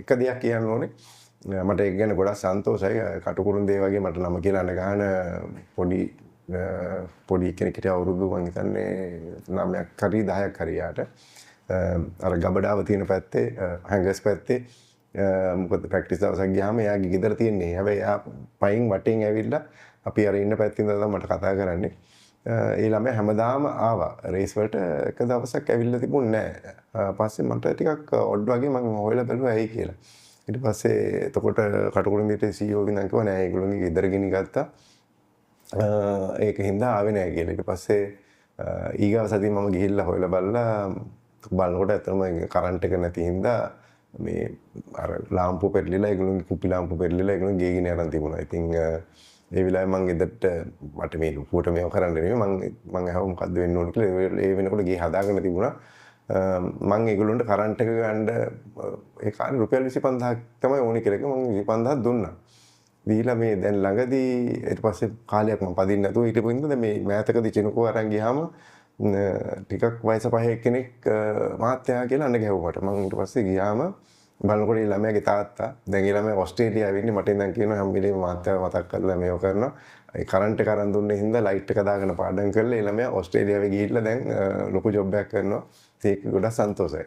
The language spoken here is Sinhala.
එක දෙයක් කියන්න ඕනේ. මට ඒක ගැන ගොඩක් සන්තෝෂයි. කටුකුරුන්දේ වගේ මට නම කියලා ගහන පොඩි කෙනෙක් හිටියා අවුරුදු මං හිතන්නේ 9ක් හරි 10ක් හරි යාට. අර ගබඩාව තියෙන පැත්තේ හැංගර්ස් පැත්තේ මොකද ප්‍රැක්ටිස් දවසක් ගියාම එයාගේ ගෙදර තියෙන්නේ. හැබැයි එයා පයින් වටෙන් ඇවිල්ලා අපි අර ඉන්න පැත්තේ ඉඳලා මට කතා කරන්නේ. ඒ ළමයා හැමදාම ආවා රේස් වලට එක දවසක් ඇවිල්ලා තිබුණේ නැහැ. පස්සේ මට ටිකක් ඔඩ් වගේ මම හොයලා බැලුවා ඇයි කියලා. ඊට පස්සේ එතකොට කටුකුරුන්දිට CEO කෙනෙක් කිව්වා නෑ ඒගොල්ලෝගේ ගෙදර ගෙනි ගත්තා. ඒක හින්දා ආවේ නෑ කියලා. ඊට පස්සේ ඊගාව සතියේ මම ගිහිල්ලා හොයලා බලනකොට ඇත්තටම කරන්ට් එක නැති හින්දා මේ අර ලාම්පු පෙරලිලා ඒගොල්ලෝගේ කුපි ලාම්පු පෙරලිලා ඒගොල්ලෝ ගේ ගෙන යන තිබුණා. ඉතින් ඒ වෙලාවේ මම ගෙදරට මට මේ ලුකුවට මේව කරන්න නෙමෙයි මම අහුව මොකද්ද වෙන්න ඕන කියලා ඒ වෙනකොට ගේ හදාගෙන තිබුණා. මම ඒගොල්ලන්ට කරන්ට් එක ගන්න ඒ කාලේ රුපියල් 25000ක් තමයි ඕනේ කියලා මම 25000ක් දුන්නා. දීලා මේ දැන් ළඟදී ඊට පස්සේ කාලයක් මම පදින්න නැතුව හිටපු ඉඳන් දැන් මේ මෑතකදී චිනුකෝ අරන් ගියාම ටිකක් වයස පහේ කෙනෙක් මහත්තයා කියලා අඬ ගැහුවා මට. මම ඊට පස්සේ ගියාම බලනකොට ඒ ළමයාගේ තාත්තා දැන් ඒ ළමයා ඕස්ට්‍රේලියාවේ ඉන්නේ මට ඉඳන් කියනවා හැම වෙලේම මහත්තයා මතක් කරලා මේව කරනවා. ඒ කරන්ට් එක අරන් දුන්නේ හින්දා ලයිට් එක දාගෙන පාඩම් කරලා ඒ ළමයා ඕස්ට්‍රේලියාවේ ගිහිල්ලා දැන් ලොකු ජොබ් එකක් කරනවා. ඒක ගොඩක් සන්තෝෂයි.